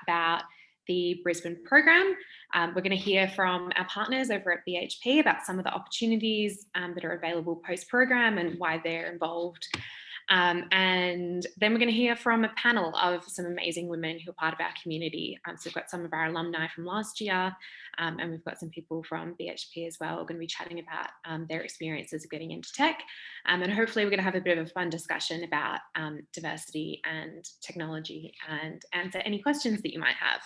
about the Brisbane program. We're going to hear from our partners over at BHP about some of the opportunities that are available post-program and why they're involved. And then we're going to hear from a panel of some amazing women who are part of our community. So we've got some of our alumni from last year, and we've got some people from BHP as well. We're going to be chatting about their experiences of getting into tech. And hopefully we're going to have a bit of a fun discussion about diversity and technology and answer any questions that you might have.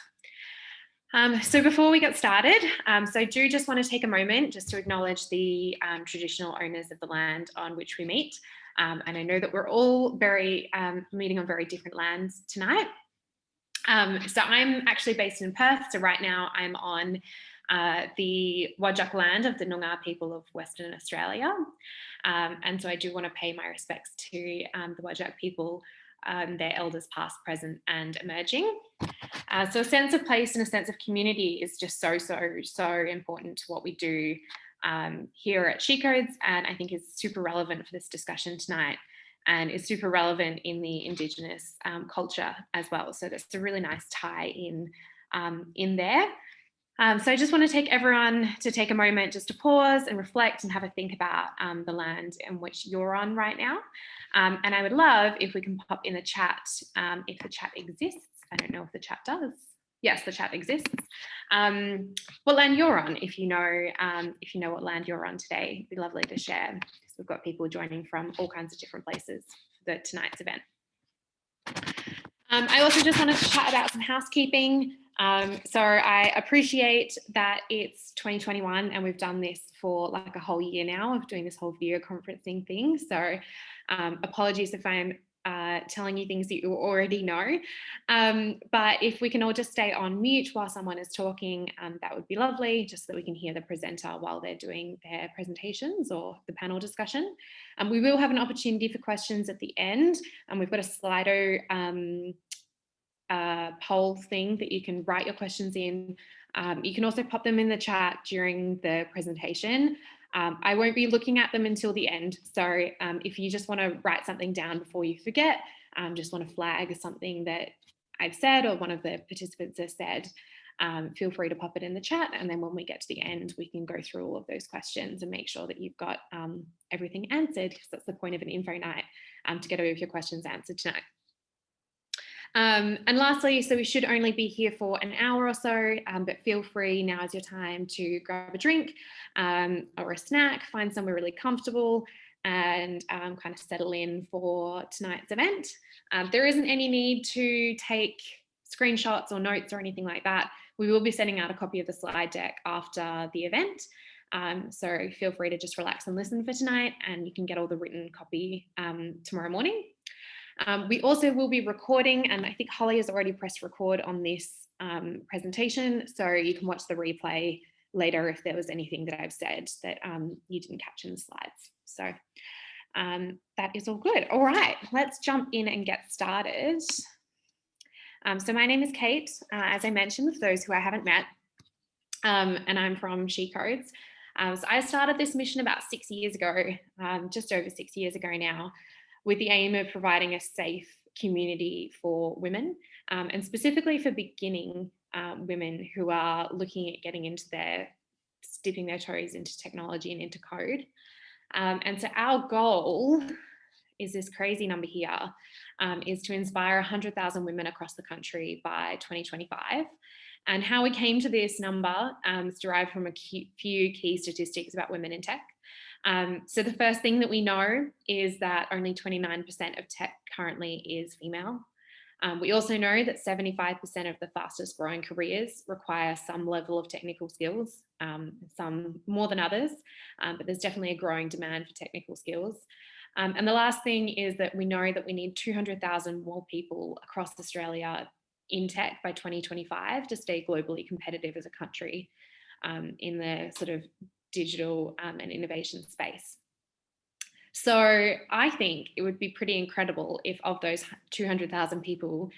So before we get started, so I do just want to take a moment just to acknowledge the traditional owners of the land on which we meet. And I know that we're all meeting on very different lands tonight. So I'm actually based in Perth. So right now I'm on the Whadjuk land of the Noongar people of Western Australia. And so I do want to pay my respects to the Whadjuk people, their elders past, present and emerging. So a sense of place and a sense of community is just so important to what we do here at She Codes, and I think is super relevant for this discussion tonight, and is super relevant in the Indigenous culture as well. So that's a really nice tie in there. So I just want to take everyone to take a moment just to pause and reflect and have a think about the land in which you're on right now. And I would love if we can pop in the chat, if the chat exists. I don't know if the chat does. Yes, the chat exists. What land you're on, if you know what land you're on today, it'd be lovely to share, because we've got people joining from all kinds of different places for tonight's event. I also just wanted to chat about some housekeeping. So I appreciate that it's 2021 and we've done this for like a whole year now of doing this whole video conferencing thing. So apologies if I'm telling you things that you already know, but if we can all just stay on mute while someone is talking, that would be lovely, just so that we can hear the presenter while they're doing their presentations or the panel discussion. We will have an opportunity for questions at the end, and we've got a Slido poll thing that you can write your questions in. You can also pop them in the chat during the presentation. I won't be looking at them until the end. So if you just want to write something down before you forget, just want to flag something that I've said or one of the participants has said, feel free to pop it in the chat. And then when we get to the end, we can go through all of those questions and make sure that you've got everything answered, because that's the point of an info night, to get all of your questions answered tonight. And lastly, so we should only be here for an hour or so, but feel free, now is your time to grab a drink or a snack, find somewhere really comfortable and kind of settle in for tonight's event. There isn't any need to take screenshots or notes or anything like that. We will be sending out a copy of the slide deck after the event. So feel free to just relax and listen for tonight, and you can get all the written copy tomorrow morning. We also will be recording, and I think Holly has already pressed record on this presentation, so you can watch the replay later if there was anything that I've said that you didn't catch in the slides. So that is all good. All right, let's jump in and get started. So my name is Kate, as I mentioned, for those who I haven't met, and I'm from She Codes. So I started this mission about 6 years ago, just over 6 years ago now, with the aim of providing a safe community for women, and specifically for beginning women who are looking at getting into dipping their toes into technology and into code. And so our goal is this crazy number here, is to inspire 100,000 women across the country by 2025. And how we came to this number is derived from a few key statistics about women in tech. So the first thing that we know is that only 29% of tech currently is female. We also know that 75% of the fastest growing careers require some level of technical skills, some more than others, but there's definitely a growing demand for technical skills. And the last thing is that we know that we need 200,000 more people across Australia in tech by 2025 to stay globally competitive as a country in the sort of digital and innovation space. So I think it would be pretty incredible if of those 200,000 people,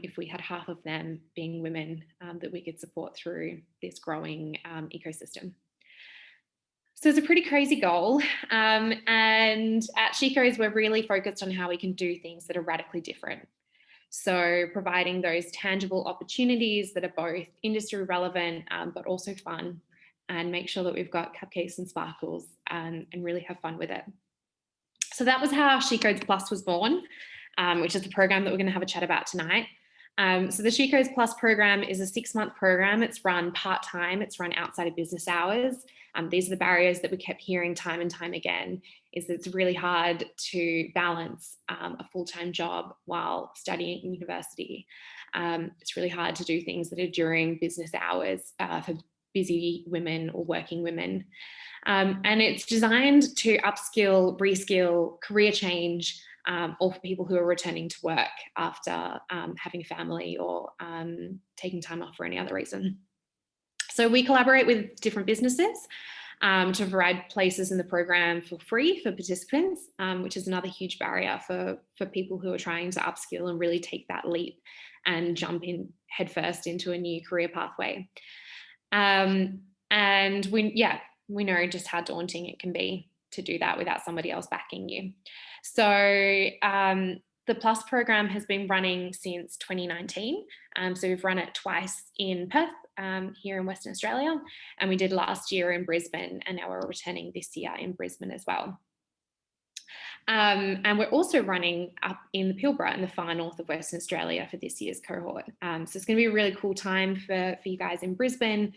if we had half of them being women, that we could support through this growing ecosystem. So it's a pretty crazy goal. And at She Codes, we're really focused on how we can do things that are radically different. So providing those tangible opportunities that are both industry relevant, but also fun, and make sure that we've got cupcakes and sparkles, and really have fun with it. So that was how She Codes Plus was born, which is the program that we're going to have a chat about tonight. So the She Codes Plus program is a 6-month program. It's run part-time. It's run outside of business hours. These are the barriers that we kept hearing time and time again, is that it's really hard to balance a full-time job while studying at university. It's really hard to do things that are during business hours for busy women or working women. And it's designed to upskill, reskill, career change, or for people who are returning to work after having a family or taking time off for any other reason. So we collaborate with different businesses to provide places in the program for free for participants, which is another huge barrier for people who are trying to upskill and really take that leap and jump in headfirst into a new career pathway. And we know just how daunting it can be to do that without somebody else backing you. So the Plus program has been running since 2019. So we've run it twice in Perth, here in Western Australia, and we did last year in Brisbane, and now we're returning this year in Brisbane as well. And we're also running up in the Pilbara in the far north of Western Australia for this year's cohort. So it's going to be a really cool time for you guys in Brisbane,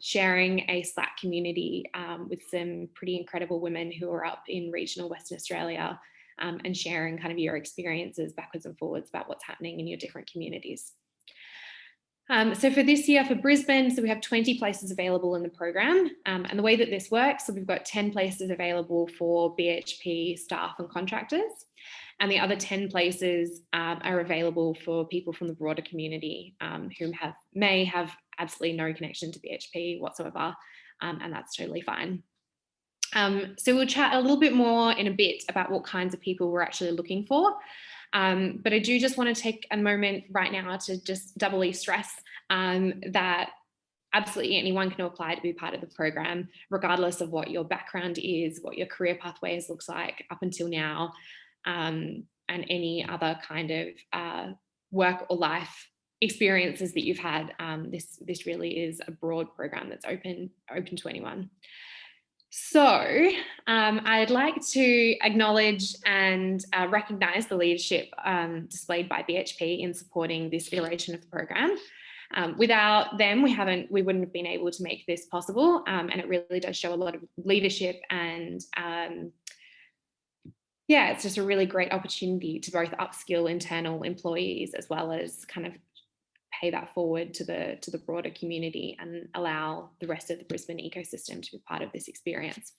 sharing a Slack community with some pretty incredible women who are up in regional Western Australia, and sharing kind of your experiences backwards and forwards about what's happening in your different communities. So for this year for Brisbane, so we have 20 places available in the program, and the way that this works, so we've got 10 places available for BHP staff and contractors, and the other 10 places are available for people from the broader community who may have absolutely no connection to BHP whatsoever, and that's totally fine. So we'll chat a little bit more in a bit about what kinds of people we're actually looking for. But I do just want to take a moment right now to just doubly stress that absolutely anyone can apply to be part of the program, regardless of what your background is, what your career pathways looks like up until now, and any other kind of work or life experiences that you've had. This really is a broad program that's open to anyone. So I'd like to acknowledge and recognise the leadership displayed by BHP in supporting this iteration of the program. Without them, we wouldn't have been able to make this possible, and it really does show a lot of leadership, and it's just a really great opportunity to both upskill internal employees as well as kind of pay that forward to the broader community and allow the rest of the Brisbane ecosystem to be part of this experience.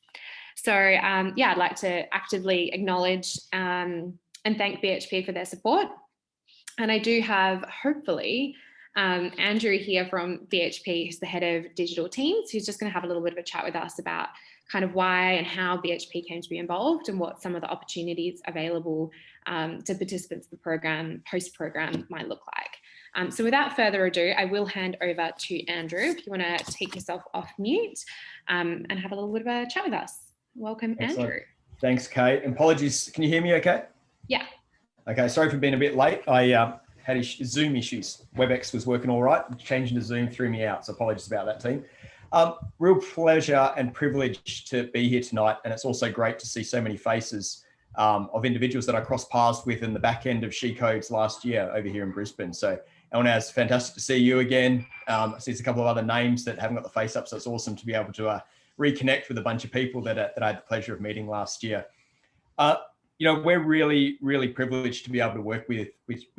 So I'd like to actively acknowledge and thank BHP for their support. And I do have, hopefully, Andrew here from BHP, who's the head of digital teams, who's just going to have a little bit of a chat with us about kind of why and how BHP came to be involved and what some of the opportunities available to participants of the program, post-program, might look like. So without further ado, I will hand over to Andrew, if you want to take yourself off mute and have a little bit of a chat with us. Welcome, Excellent. Andrew. Thanks, Kate. Apologies. Can you hear me okay? Yeah. Okay, sorry for being a bit late. I had Zoom issues. WebEx was working all right. Changing to Zoom threw me out, so apologies about that, team. Real pleasure and privilege to be here tonight, and it's also great to see so many faces of individuals that I crossed paths with in the back end of She Codes last year over here in Brisbane. So Elnaz, fantastic to see you again. I see a couple of other names that haven't got the face up, so it's awesome to be able to reconnect with a bunch of people that I had the pleasure of meeting last year. We're really, really privileged to be able to work with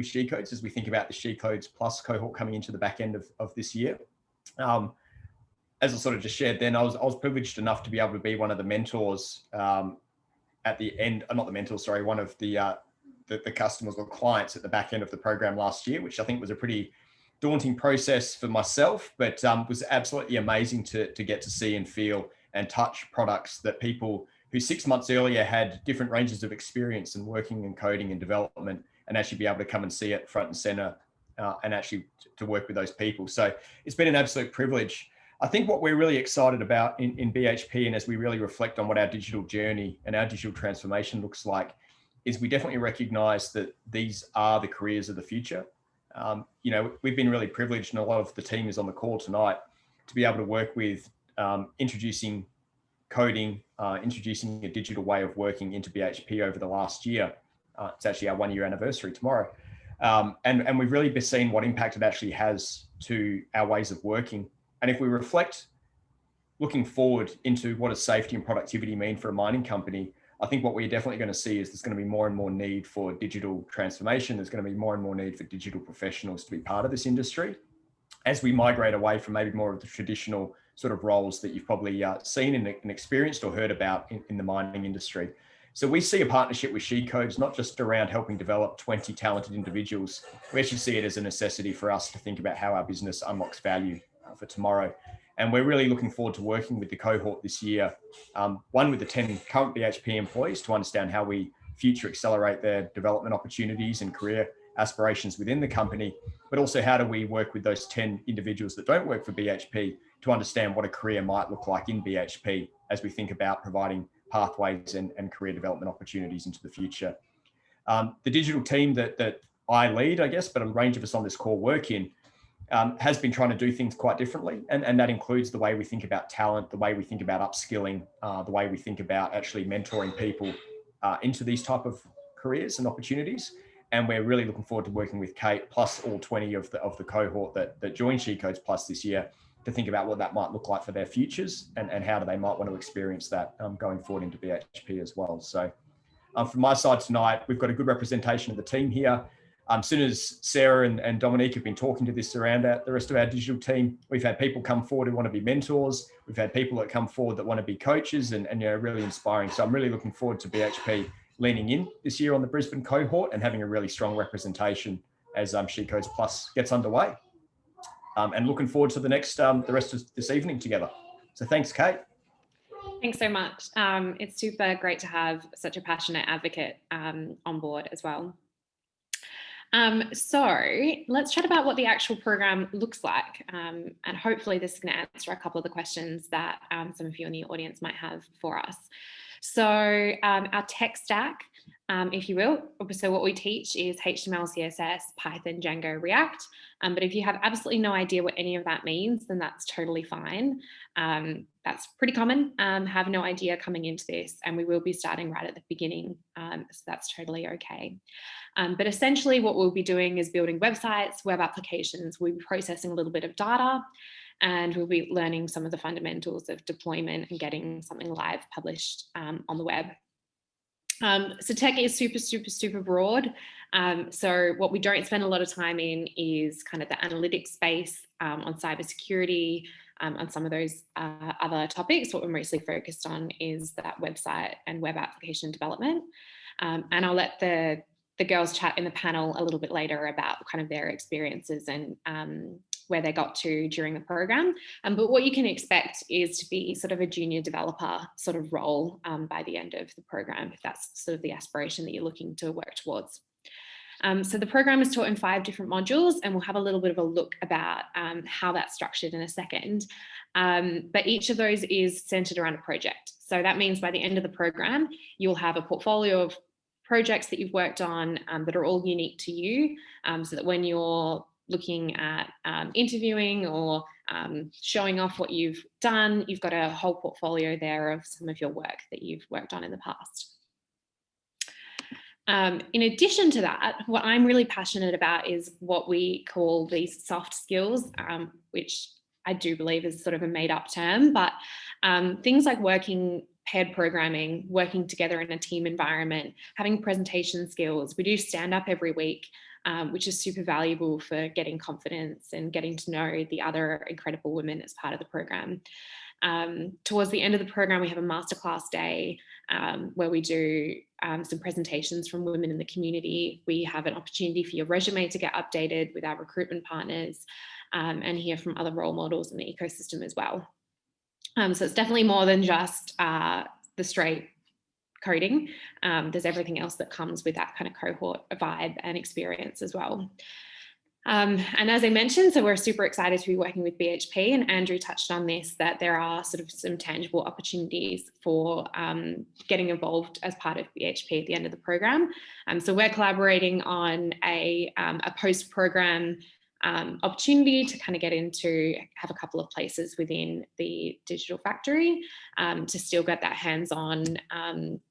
She Codes as we think about the She Codes Plus cohort coming into the back end of this year. As I sort of just shared then, I was privileged enough to be able to be one of the mentors at the end, not the mentors, sorry, one of the customers or clients at the back end of the program last year, which I think was a pretty daunting process for myself, but was absolutely amazing to get to see and feel and touch products that people who 6 months earlier had different ranges of experience in working and coding and development, and actually be able to come and see it front and center and actually to work with those people. So it's been an absolute privilege. I think what we're really excited about in BHP, and as we really reflect on what our digital journey and our digital transformation looks like, is we definitely recognize that these are the careers of the future. We've been really privileged, and a lot of the team is on the call tonight, to be able to work with introducing coding, introducing a digital way of working into BHP over the last year. It's actually our 1-year anniversary tomorrow. And we've really seen what impact it actually has to our ways of working. And if we reflect looking forward into what does safety and productivity mean for a mining company, I think what we're definitely going to see is there's going to be more and more need for digital transformation. There's going to be more and more need for digital professionals to be part of this industry as we migrate away from maybe more of the traditional sort of roles that you've probably seen and experienced or heard about in the mining industry. So we see a partnership with SheCodes, not just around helping develop 20 talented individuals. We actually see it as a necessity for us to think about how our business unlocks value for tomorrow. And we're really looking forward to working with the cohort this year, one with the 10 current BHP employees, to understand how we future accelerate their development opportunities and career aspirations within the company, but also how do we work with those 10 individuals that don't work for BHP to understand what a career might look like in BHP as we think about providing pathways and career development opportunities into the future. The digital team that I lead, I guess, but a range of us on this call work in, has been trying to do things quite differently. And that includes the way we think about talent, the way we think about upskilling, the way we think about actually mentoring people into these type of careers and opportunities. And we're really looking forward to working with Kate, plus all 20 of the cohort that joined SheCodes Plus this year, to think about what that might look like for their futures and how they might want to experience that going forward into BHP as well. So from my side tonight, we've got a good representation of the team here. As soon as Sarah and Dominique have been talking to this around the rest of our digital team, we've had people come forward who want to be mentors. We've had people that come forward that want to be coaches and really inspiring. So I'm really looking forward to BHP leaning in this year on the Brisbane cohort and having a really strong representation as SheCodes Plus gets underway. And looking forward to the rest of this evening together. So thanks, Kate. Thanks so much. It's super great to have such a passionate advocate on board as well. So let's chat about what the actual program looks like. And hopefully this is going to answer a couple of the questions that some of you in the audience might have for us. So our tech stack, if you will, so what we teach is HTML, CSS, Python, Django, React. But if you have absolutely no idea what any of that means, then that's totally fine. That's pretty common, have no idea coming into this, and we will be starting right at the beginning, so that's totally okay. But essentially what we'll be doing is building websites, web applications. We'll be processing a little bit of data, and we'll be learning some of the fundamentals of deployment and getting something live published on the web. So tech is super broad. So what we don't spend a lot of time in is kind of the analytics space, on cybersecurity, on some of those other topics. What we're mostly focused on is that website and web application development. And I'll let the girls chat in the panel a little bit later about kind of their experiences and where they got to during the program. But what you can expect is to be sort of a junior developer sort of role by the end of the program, if that's sort of the aspiration that you're looking to work towards. So the program is taught in 5 different modules, and we'll have a little bit of a look about how that's structured in a second. But each of those is centered around a project. So that means by the end of the program, you'll have a portfolio of projects that you've worked on that are all unique to you, so that when you're looking at interviewing or showing off what you've done, you've got a whole portfolio there of some of your work that you've worked on in the past. In addition to that, what I'm really passionate about is what we call these soft skills, which I do believe is sort of a made up term, but things like paired programming, working together in a team environment, having presentation skills. We do stand up every week, which is super valuable for getting confidence and getting to know the other incredible women as part of the program. Towards the end of the program, we have a masterclass day where we do some presentations from women in the community. We have an opportunity for your resume to get updated with our recruitment partners, and hear from other role models in the ecosystem as well. So it's definitely more than just the straight coding. There's everything else that comes with that kind of cohort vibe and experience as well. And as I mentioned, so we're super excited to be working with BHP, and Andrew touched on this, that there are sort of some tangible opportunities for getting involved as part of BHP at the end of the program. So we're collaborating on a post-program opportunity to kind of get into, have a couple of places within the digital factory to still get that hands-on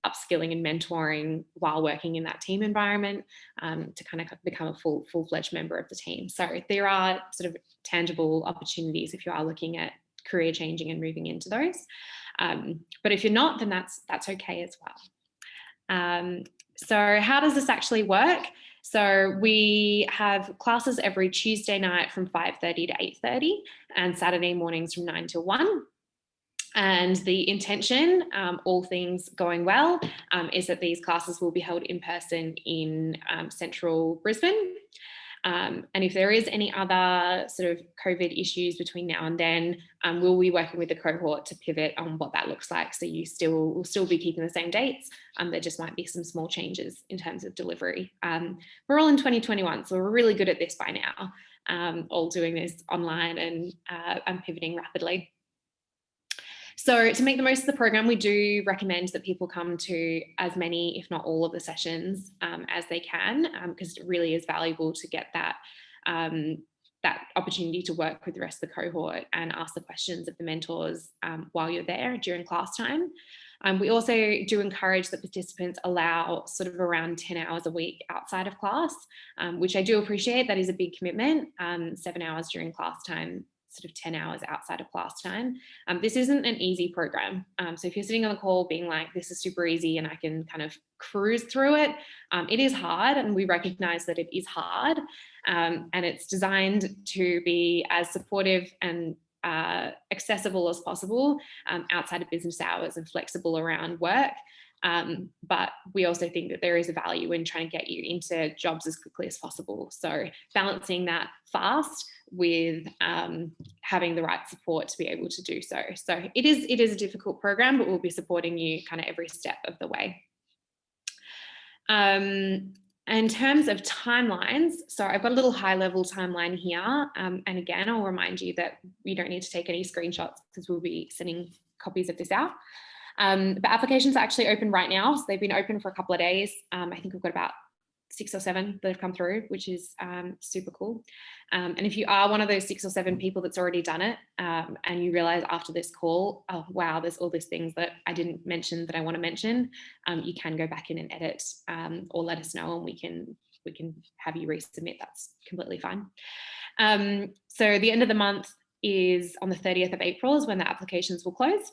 upskilling and mentoring while working in that team environment, to kind of become a full-fledged member of the team. So there are sort of tangible opportunities if you are looking at career changing and moving into those. But if you're not, then that's okay as well. So how does this actually work? So we have classes every Tuesday night from 5:30 to 8:30 and Saturday mornings from 9 till 1. And the intention, all things going well, is that these classes will be held in person in central Brisbane. And if there is any other sort of COVID issues between now and then, we'll be working with the cohort to pivot on what that looks like. So you will still be keeping the same dates. There just might be some small changes in terms of delivery. We're all in 2021, so we're really good at this by now, all doing this online and pivoting rapidly. So to make the most of the program, we do recommend that people come to as many, if not all of the sessions as they can, because it really is valuable to get that, that opportunity to work with the rest of the cohort and ask the questions of the mentors while you're there during class time. We also do encourage that participants allow sort of around 10 hours a week outside of class, which I do appreciate. That is a big commitment, 7 hours during class time, sort of 10 hours outside of class time. This isn't an easy program. So if you're sitting on the call being like, this is super easy and I can kind of cruise through it, it is hard, and we recognize that it is hard. And it's designed to be as supportive and accessible as possible outside of business hours and flexible around work. But we also think that there is a value in trying to get you into jobs as quickly as possible. So balancing that fast with having the right support to be able to do so. So it is a difficult program, but we'll be supporting you kind of every step of the way. In terms of timelines, so I've got a little high-level timeline here. And again, I'll remind you that you don't need to take any screenshots because we'll be sending copies of this out. But applications are actually open right now. So they've been open for a couple of days. I think we've got about 6 or 7 that have come through, which is super cool. And if you are one of those 6 or 7 people that's already done it, and you realize after this call, oh, wow, there's all these things that I didn't mention that I want to mention, you can go back in and edit, or let us know, and we can have you resubmit. That's completely fine. So the end of the month is on the 30th of April is when the applications will close.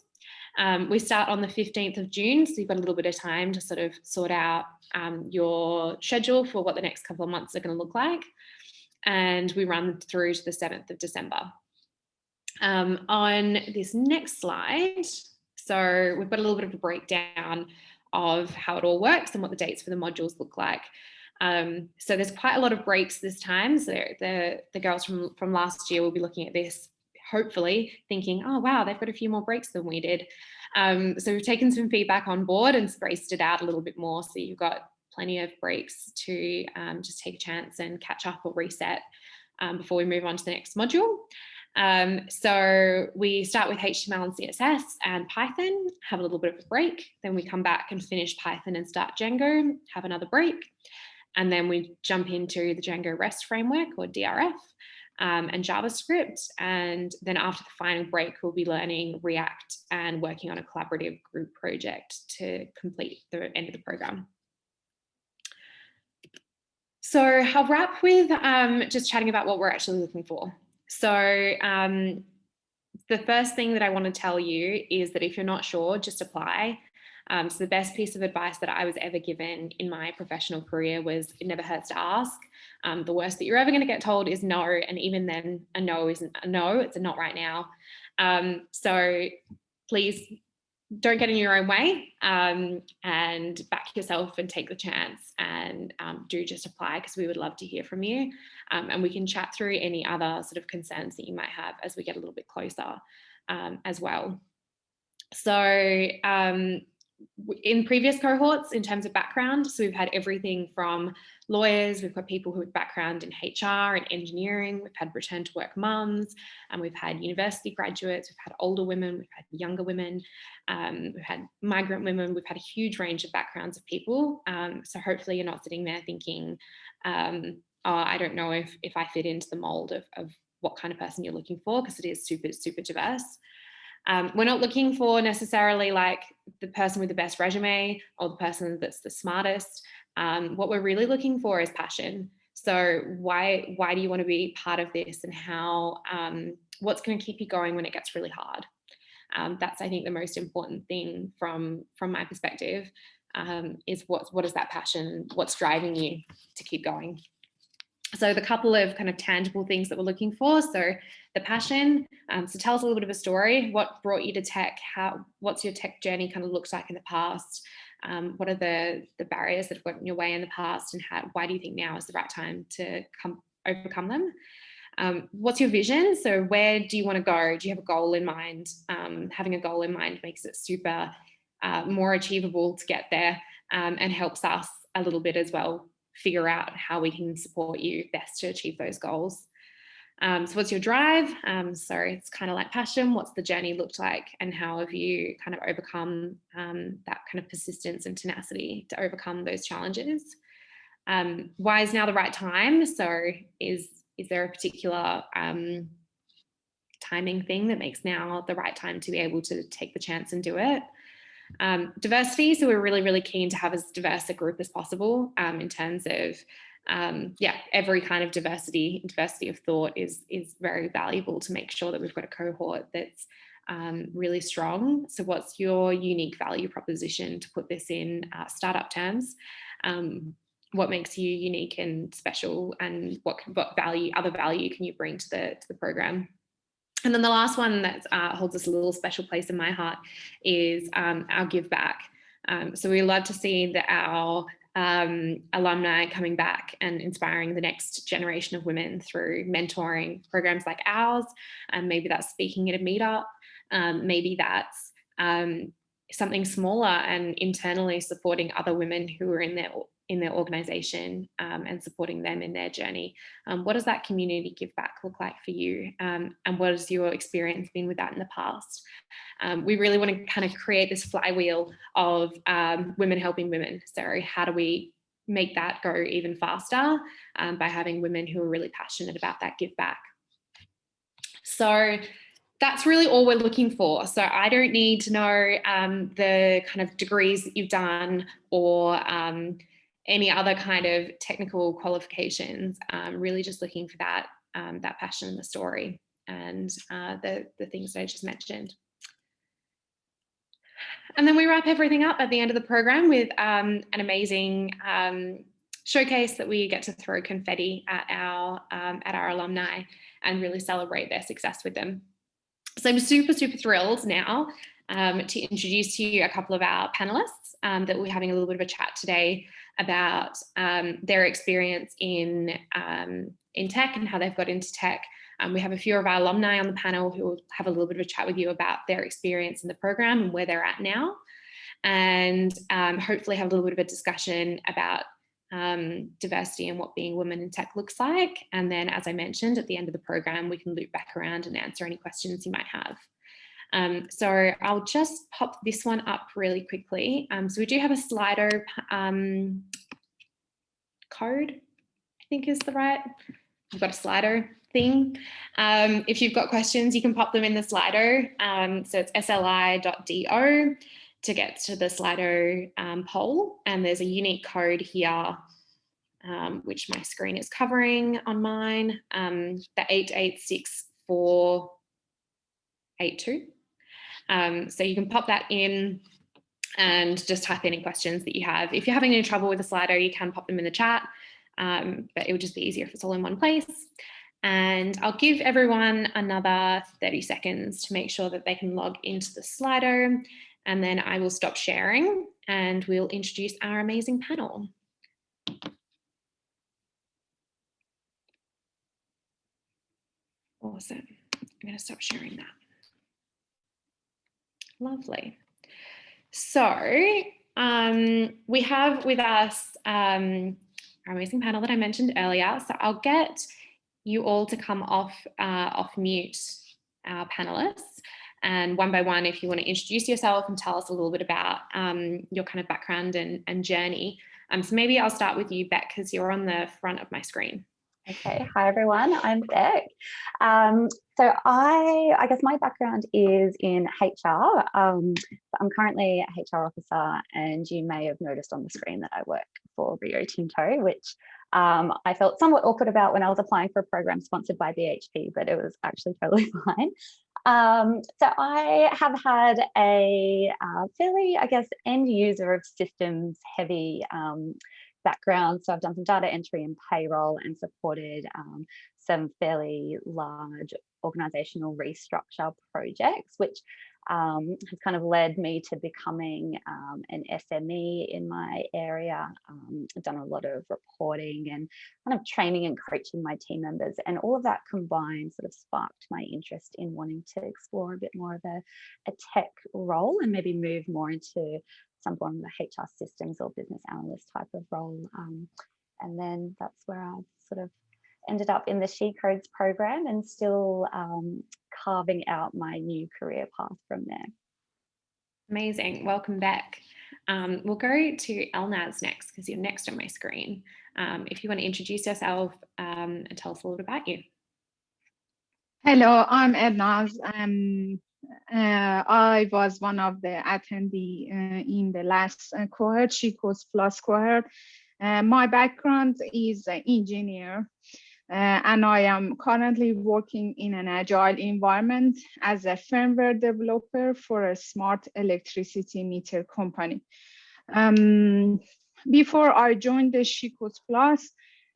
We start on the 15th of June, so you've got a little bit of time to sort of sort out your schedule for what the next couple of months are going to look like. And we run through to the 7th of December. On this next slide, so we've got a little bit of a breakdown of how it all works and what the dates for the modules look like. So there's quite a lot of breaks this time. So the girls from last year will be looking at this, hopefully thinking, oh, wow, they've got a few more breaks than we did. So we've taken some feedback on board and spaced it out a little bit more. So you've got plenty of breaks to just take a chance and catch up or reset before we move on to the next module. So we start with HTML and CSS and Python, have a little bit of a break. Then we come back and finish Python and start Django, have another break. And then we jump into the Django REST framework, or DRF, and JavaScript. And then after the final break, we'll be learning React and working on a collaborative group project to complete the end of the program. So I'll wrap with just chatting about what we're actually looking for. So the first thing that I want to tell you is that if you're not sure, just apply. So the best piece of advice that I was ever given in my professional career was it never hurts to ask. The worst that you're ever going to get told is no. And even then, a no isn't a no, it's a not right now. So please don't get in your own way, and back yourself and take the chance, and do just apply, because we would love to hear from you. And we can chat through any other sort of concerns that you might have as we get a little bit closer as well. So in previous cohorts in terms of background. So we've had everything from lawyers, we've got people who have background in HR and engineering, we've had return to work mums, and we've had university graduates, we've had older women, we've had younger women, we've had migrant women, we've had a huge range of backgrounds of people. So hopefully you're not sitting there thinking, oh, I don't know if I fit into the mold of what kind of person you're looking for, because it is super, super diverse. We're not looking for necessarily like the person with the best resume or the person that's the smartest. What we're really looking for is passion. So why do you want to be part of this, and how, what's going to keep you going when it gets really hard? That's, I think, the most important thing from my perspective, is what is that passion? What's driving you to keep going? So the couple of kind of tangible things that we're looking for. So the passion. So tell us a little bit of a story. What brought you to tech? What's your tech journey kind of looked like in the past? What are the barriers that have gotten in your way in the past, and why do you think now is the right time to overcome them? What's your vision? So where do you want to go? Do you have a goal in mind? Having a goal in mind makes it super more achievable to get there, and helps us a little bit as well figure out how we can support you best to achieve those goals. So what's your drive? So it's kind of like passion. What's the journey looked like, and how have you kind of overcome that kind of persistence and tenacity to overcome those challenges? Why is now the right time? So is there a particular timing thing that makes now the right time to be able to take the chance and do it? Diversity, so we're really, really keen to have as diverse a group as possible, in terms of, every kind of diversity of thought is very valuable to make sure that we've got a cohort that's really strong. So what's your unique value proposition, to put this in startup terms? What makes you unique and special, and what other value can you bring to the program? And then the last one that holds us a little special place in my heart is our give back. So we love to see that our alumni coming back and inspiring the next generation of women through mentoring programs like ours. And maybe that's speaking at a meetup. Maybe that's something smaller and internally supporting other women who are in their organization, and supporting them in their journey. What does that community give back look like for you? And what has your experience been with that in the past? We really want to kind of create this flywheel of women helping women. So how do we make that go even faster, by having women who are really passionate about that give back? So that's really all we're looking for. So I don't need to know the kind of degrees that you've done, or any other kind of technical qualifications. Really just looking for that passion in the story, and the things that I just mentioned. And then we wrap everything up at the end of the program with an amazing showcase that we get to throw confetti at our alumni and really celebrate their success with them. So I'm super, super thrilled now to introduce to you a couple of our panelists that we're having a little bit of a chat today about their experience in tech and how they've got into tech. We have a few of our alumni on the panel who will have a little bit of a chat with you about their experience in the program and where they're at now, and hopefully have a little bit of a discussion about diversity and what being women in tech looks like. And then, as I mentioned, at the end of the program, we can loop back around and answer any questions you might have. So I'll just pop this one up really quickly. So we do have a Slido code, I think is the right. We've got a Slido thing. If you've got questions, you can pop them in the Slido. So it's sli.do to get to the Slido poll. And there's a unique code here, which my screen is covering on mine, the 886482. So you can pop that in and just type any questions that you have. If you're having any trouble with the Slido, you can pop them in the chat, but it would just be easier if it's all in one place. And I'll give everyone another 30 seconds to make sure that they can log into the Slido, and then I will stop sharing and we'll introduce our amazing panel. Awesome. I'm going to stop sharing that. Lovely. So we have with us our amazing panel that I mentioned earlier. So I'll get you all to come off mute, our panelists, and one by one, if you want to introduce yourself and tell us a little bit about your kind of background and journey. So maybe I'll start with you, Beck, because you're on the front of my screen. Okay, hi everyone, I'm Beck. So I guess my background is in HR. I'm currently a HR officer, and you may have noticed on the screen that I work for Rio Tinto, which I felt somewhat awkward about when I was applying for a program sponsored by BHP, but it was actually totally fine. So I have had a fairly, I guess, end user of systems heavy background. So I've done some data entry and payroll and supported some fairly large organizational restructure projects, which has kind of led me to becoming an SME in my area. I've done a lot of reporting and kind of training and coaching my team members, and all of that combined sort of sparked my interest in wanting to explore a bit more of a tech role and maybe move more into some form of a HR systems or business analyst type of role. And then that's where I've sort of ended up in the She Codes program and still carving out my new career path from there. Amazing, welcome back. We'll go to Elnaz next, because you're next on my screen. If you want to introduce yourself and tell us a little bit about you. Hello, I'm Elnaz. I was one of the attendees in the last cohort, She Codes Plus cohort. My background is an engineer, and I am currently working in an agile environment as a firmware developer for a smart electricity meter company. Before I joined the She Codes Plus,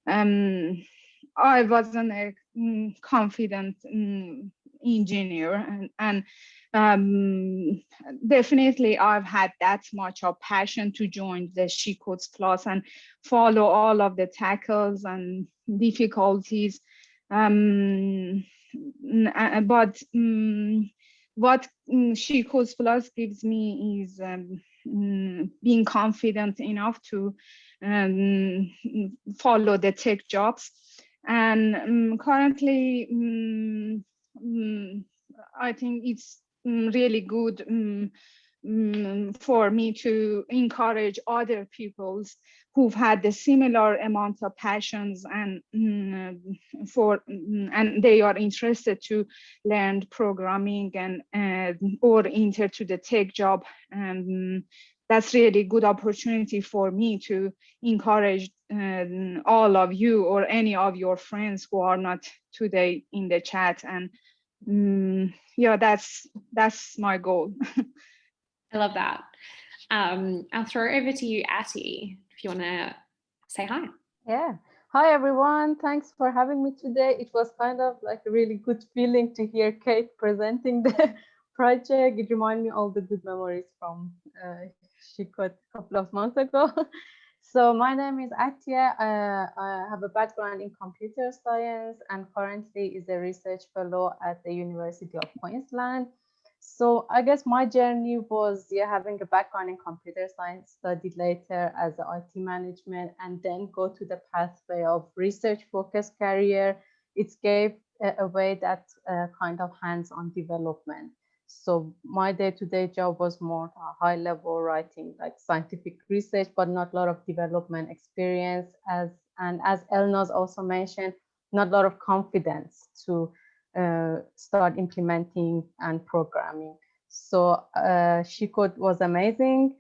I wasn't a confident engineer, and definitely I've had that much of passion to join the She Codes Plus and follow all of the tackles and difficulties. But what She Codes Plus gives me is being confident enough to follow the tech jobs. And currently, I think it's really good for me to encourage other peoples who've had the similar amount of passions and they are interested to learn programming and or enter to the tech job. And that's really good opportunity for me to encourage all of you or any of your friends who are not today in the chat. And yeah, that's my goal. I love that. I'll throw it over to you, Atty, if you want to say hi. Yeah. Hi, everyone. Thanks for having me today. It was kind of like a really good feeling to hear Kate presenting the project. It reminded me all the good memories from She Codes a couple of months ago. So my name is Atia. I have a background in computer science and currently is a research fellow at the University of Queensland. So I guess my journey was having a background in computer science, studied later as an IT management, and then go to the pathway of research-focused career. It gave a way that kind of hands-on development. So my day-to-day job was more high-level writing, like scientific research, but not a lot of development experience. As Elnaz also mentioned, not a lot of confidence to start implementing and programming. So She Codes was amazing,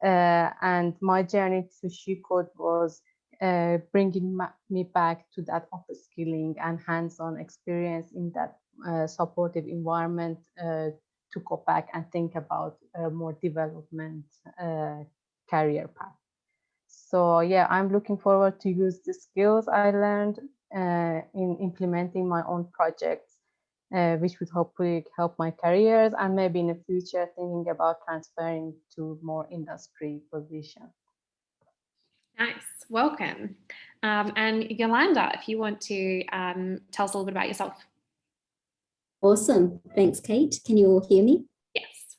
and my journey to She Codes was bringing me back to that upskilling and hands-on experience in that supportive environment to go back and think about more development career path. So yeah, I'm looking forward to use the skills I learned in implementing my own projects, which would hopefully help my careers and maybe in the future thinking about transferring to more industry position. Nice, welcome. And Yolanda, if you want to tell us a little bit about yourself. Awesome, thanks Kate. Can you all hear me? Yes.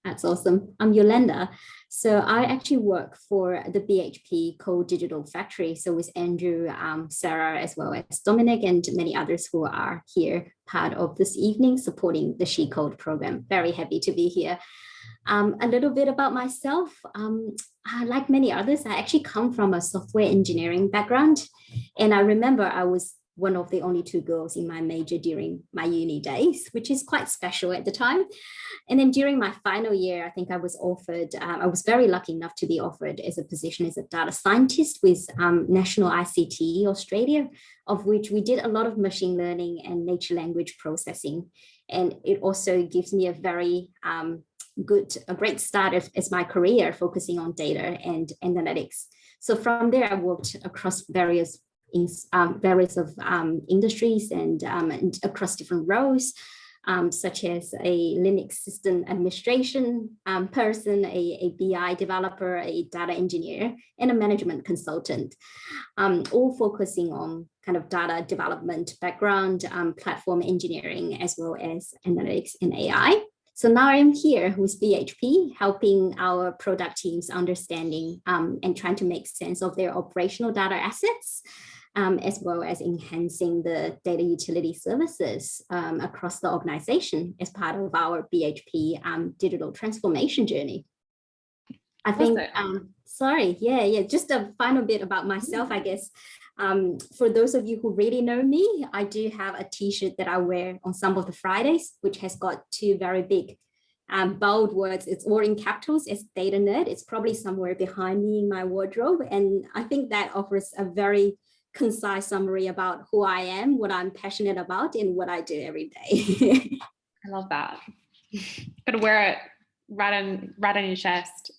That's awesome. I'm Yolanda. So I actually work for the BHP Code Digital Factory. So with Andrew, Sarah, as well as Dominic and many others who are here part of this evening supporting the She Code program. Very happy to be here. A little bit about myself. Like many others, I actually come from a software engineering background. And I remember I was one of the only 2 girls in my major during my uni days, which is quite special at the time. And then during my final year, I think I was offered, I was very lucky enough to be offered as a position as a data scientist with National ICT Australia, of which we did a lot of machine learning and natural language processing. And it also gives me a very great start as my career, focusing on data and analytics. So from there, I worked across various industries and across different roles, such as a Linux system administration person, a BI developer, a data engineer, and a management consultant, all focusing on kind of data development background, platform engineering, as well as analytics and AI. So now I'm here with BHP, helping our product teams understanding and trying to make sense of their operational data assets, as well as enhancing the data utility services across the organization as part of our BHP digital transformation journey. I think, just a final bit about myself, I guess. For those of you who really know me, I do have a t-shirt that I wear on some of the Fridays, which has got 2 very big bold words. It's all in capitals. It's data nerd. It's probably somewhere behind me in my wardrobe. And I think that offers a very concise summary about who I am, what I'm passionate about, and what I do every day. I love that. Got to wear it right on your chest.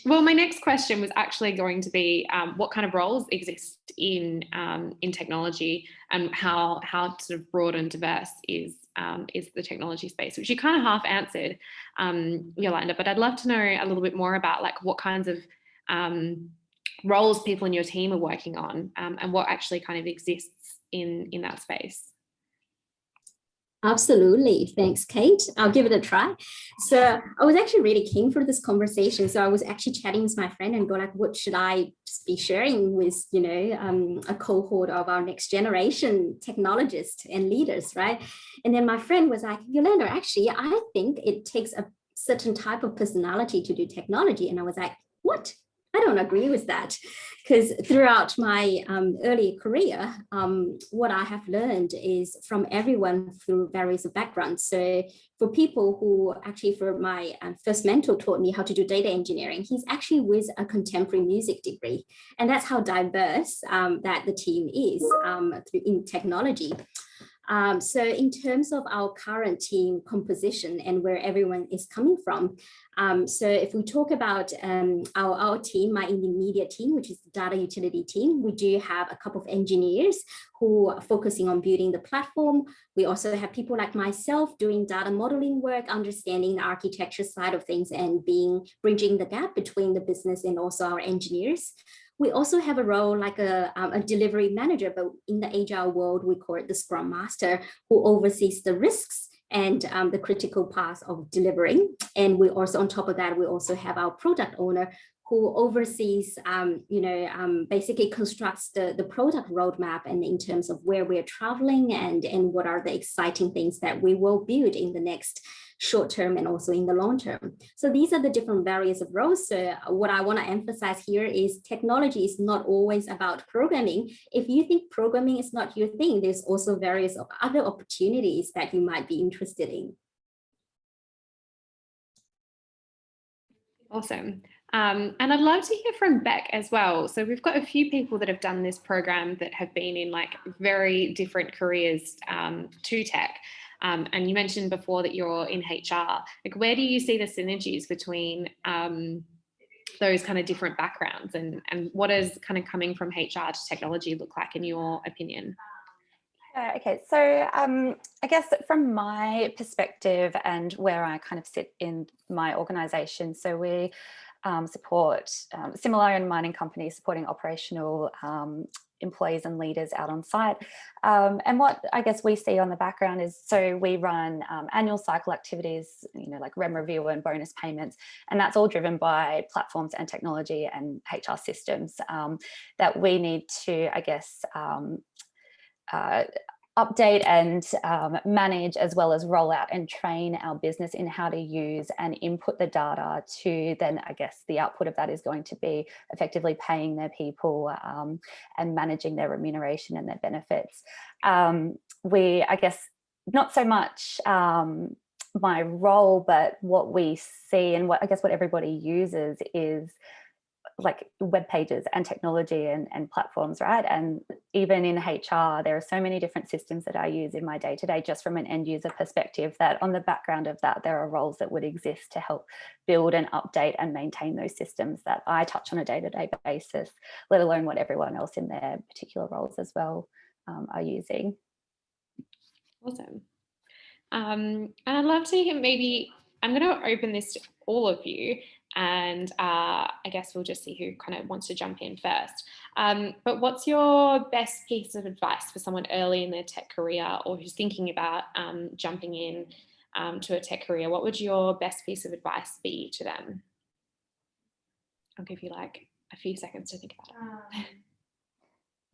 Well, my next question was actually going to be what kind of roles exist in technology, and how sort of broad and diverse is the technology space, which you kind of half answered, Yolanda, but I'd love to know a little bit more about like what kinds of roles people in your team are working on, and what actually kind of exists in that space. Absolutely. Thanks, Kate. I'll give it a try. So I was actually really keen for this conversation. So I was actually chatting with my friend and go like, what should I be sharing with, a cohort of our next generation technologists and leaders, right? And then my friend was like, Yolanda, actually, I think it takes a certain type of personality to do technology. And I was like, what? I don't agree with that, because throughout my early career, what I have learned is from everyone through various backgrounds. So for people who actually, for my first mentor taught me how to do data engineering, he's actually with a contemporary music degree. And that's how diverse that the team is in technology. So in terms of our current team composition and where everyone is coming from, so if we talk about our team, my immediate team, which is the data utility team, we do have a couple of engineers who are focusing on building the platform. We also have people like myself doing data modeling work, understanding the architecture side of things, and bridging the gap between the business and also our engineers. We also have a role like a delivery manager, but in the agile world, we call it the Scrum Master, who oversees the risks and the critical paths of delivering. And we also, on top of that, we also have our product owner who oversees, basically constructs the product roadmap, and in terms of where we're traveling and what are the exciting things that we will build in the next short term and also in the long term. So these are the different various of roles. So what I want to emphasize here is technology is not always about programming. If you think programming is not your thing, there's also various other opportunities that you might be interested in. Awesome. And I'd love to hear from Beck as well. So we've got a few people that have done this program that have been in like very different careers to tech. And you mentioned before that you're in HR. Like, where do you see the synergies between those kind of different backgrounds, and what does kind of coming from HR to technology look like in your opinion? Okay, so I guess from my perspective and where I kind of sit in my organisation, so we support similar in mining companies supporting operational employees and leaders out on site. And what I guess we see on the background is, so we run annual cycle activities, like REM review and bonus payments, and that's all driven by platforms and technology and HR systems that we need to, I guess, update and manage, as well as roll out and train our business in how to use and input the data to then, I guess, the output of that is going to be effectively paying their people and managing their remuneration and their benefits. We, I guess, not so much my role, but what we see and what I guess what everybody uses is like web pages and technology and platforms, right? And even in HR, there are so many different systems that I use in my day-to-day, just from an end user perspective, that on the background of that, there are roles that would exist to help build and update and maintain those systems that I touch on a day-to-day basis, let alone what everyone else in their particular roles as well are using. Awesome. And I'd love to hear, maybe I'm going to open this to all of you, and I guess we'll just see who kind of wants to jump in first. But what's your best piece of advice for someone early in their tech career, or who's thinking about jumping in to a tech career? What would your best piece of advice be to them? I'll give you like a few seconds to think about it.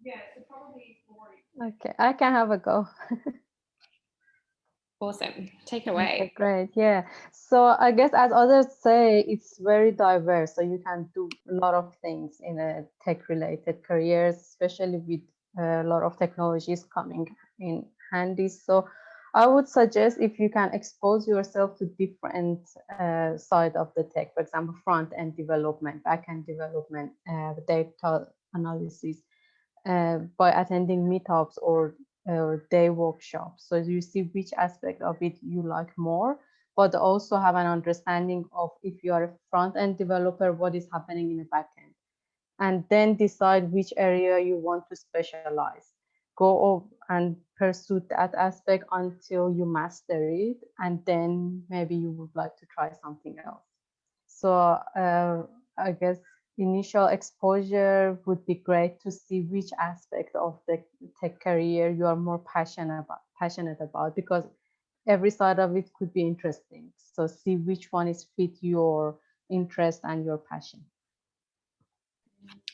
Yeah, so probably okay, I can have a go. Awesome. Take it away. Okay, great. Yeah. So I guess, as others say, it's very diverse. So you can do a lot of things in a tech-related careers, especially with a lot of technologies coming in handy. So I would suggest, if you can expose yourself to different side of the tech, for example, front-end development, back-end development, data analysis, by attending meetups or day workshops. So you see which aspect of it you like more, but also have an understanding of, if you are a front-end developer, what is happening in the back-end, and then decide which area you want to specialize. Go and pursue that aspect until you master it, and then maybe you would like to try something else. So I guess initial exposure would be great to see which aspect of the tech career you are more passionate about, because every side of it could be interesting. So see which one is fit your interest and your passion.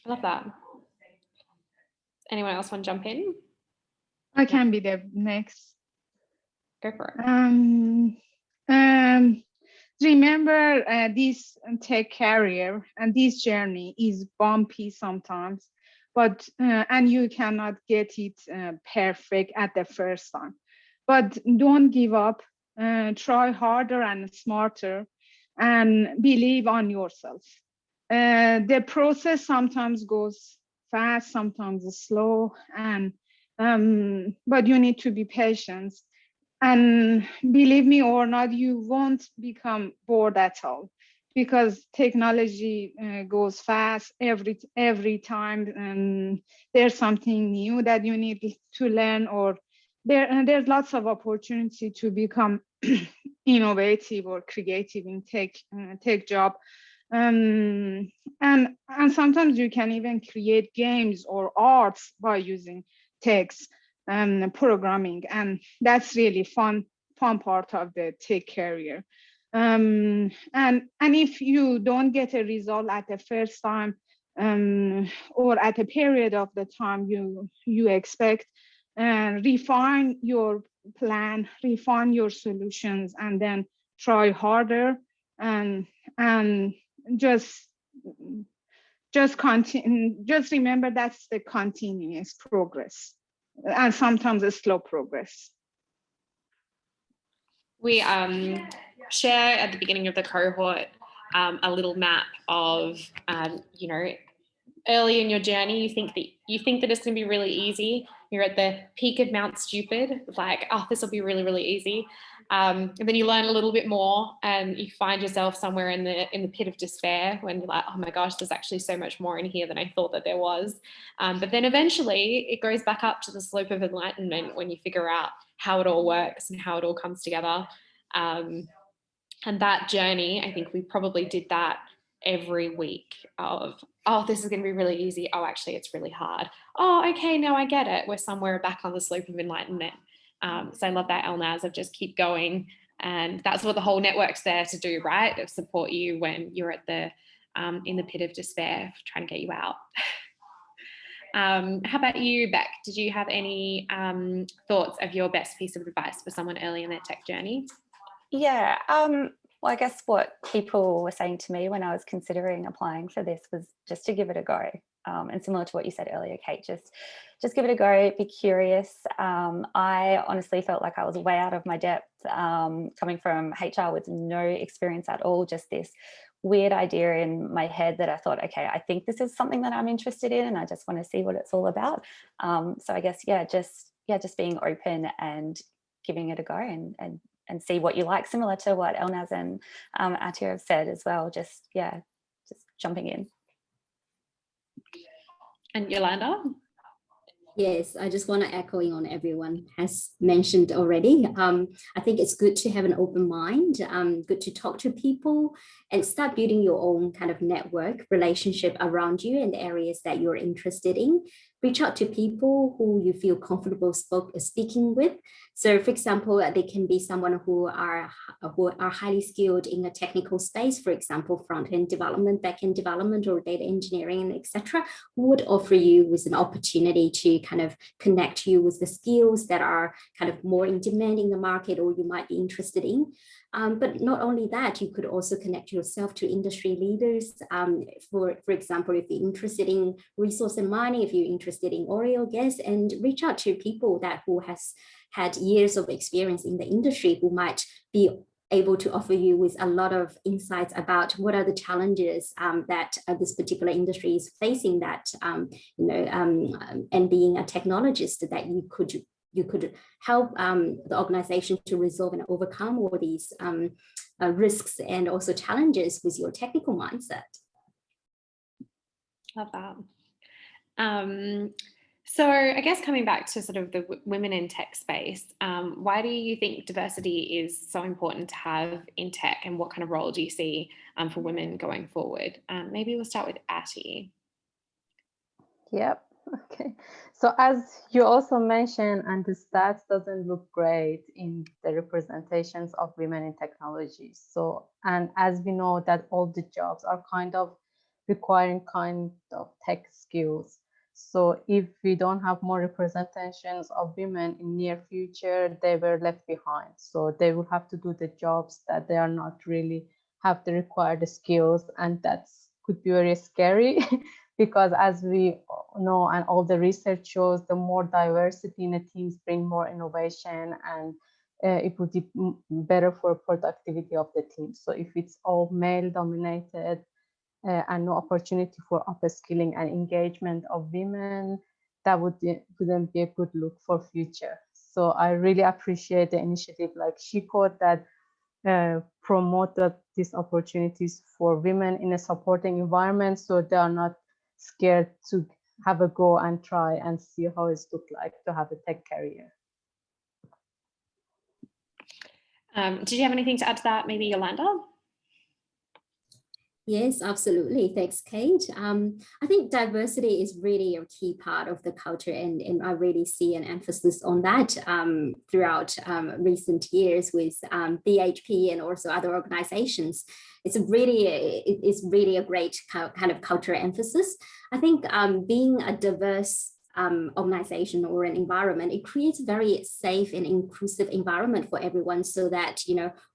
I love that. Anyone else want to jump in? I can be the next. Go for it. Remember, this tech career and this journey is bumpy sometimes, but and you cannot get it perfect at the first time. But don't give up. Try harder and smarter, and believe on yourself. The process sometimes goes fast, sometimes slow, and but you need to be patient. And believe me or not, you won't become bored at all, because technology goes fast every time, and there's something new that you need to learn, or there's lots of opportunity to become innovative or creative in tech job. And sometimes you can even create games or arts by using text programming, and that's really fun part of the tech career. And if you don't get a result at the first time, or at a period of the time you expect, refine your plan, refine your solutions, and then try harder, and just continue. Just remember, that's the continuous progress, and sometimes a slow progress. We share at the beginning of the cohort a little map of, early in your journey, you think that it's going to be really easy. You're at the peak of Mount Stupid, like, oh, this will be really, really easy. And then you learn a little bit more, and you find yourself somewhere in the pit of despair, when you're like, oh my gosh, there's actually so much more in here than I thought that there was. But then eventually it goes back up to the slope of enlightenment when you figure out how it all works and how it all comes together. And that journey, I think we probably did that every week of oh, this is going to be really easy. Oh, actually, it's really hard. Oh, okay, now I get it. We're somewhere back on the slope of enlightenment. So I love that, Elnaz, of just keep going. And that's what the whole network's there to do, right? To support you when you're at the in the pit of despair, trying to get you out. How about you, Beck? Did you have any thoughts of your best piece of advice for someone early in their tech journey? Yeah, well, I guess what people were saying to me when I was considering applying for this was just to give it a go. And similar to what you said earlier, Kate, just give it a go, be curious. I honestly felt like I was way out of my depth, coming from HR with no experience at all, just this weird idea in my head that I thought, okay, I think this is something that I'm interested in and I just want to see what it's all about. So I guess, just being open and giving it a go and see what you like, similar to what Elnaz and Atia have said as well, just jumping in. And Yolanda? Yes, I just want to echoing on everyone has mentioned already. I think it's good to have an open mind, good to talk to people and start building your own kind of network relationship around you in the areas that you're interested in. Reach out to people who you feel comfortable speaking with. So for example, they can be someone who are highly skilled in a technical space, for example, front-end development, back-end development, or data engineering, etc., who would offer you with an opportunity to kind of connect you with the skills that are kind of more in demand in the market or you might be interested in. But not only that, you could also connect yourself to industry leaders. For example, if you're interested in resource and mining, if you're interested in oil or gas, and reach out to people who has had years of experience in the industry who might be able to offer you with a lot of insights about what are the challenges that this particular industry is facing, that and being a technologist that you could help the organization to resolve and overcome all these risks and also challenges with your technical mindset. Love that. So I guess coming back to sort of the women in tech space, why do you think diversity is so important to have in tech, and what kind of role do you see for women going forward? Maybe we'll start with Atty. Yep. Okay. So as you also mentioned, and the stats doesn't look great in the representations of women in technology. So, and as we know that all the jobs are kind of requiring kind of tech skills. So if we don't have more representations of women in near future, they were left behind. So they will have to do the jobs that they are not really have the required skills, and that could be very scary. Because as we know, and all the research shows, the more diversity in the teams bring more innovation, and it would be better for productivity of the team. So if it's all male dominated and no opportunity for upskilling and engagement of women, that wouldn't be a good look for future. So I really appreciate the initiative like SheCode that promoted these opportunities for women in a supporting environment, so they are not scared to have a go and try and see how it looks like to have a tech career. Did you have anything to add to that, maybe Yolanda? Yes, absolutely. Thanks, Kate. I think diversity is really a key part of the culture, and I really see an emphasis on that throughout recent years with BHP and also other organizations. It's really a great kind of cultural emphasis. I think being a diverse organization or an environment, it creates a very safe and inclusive environment for everyone, so that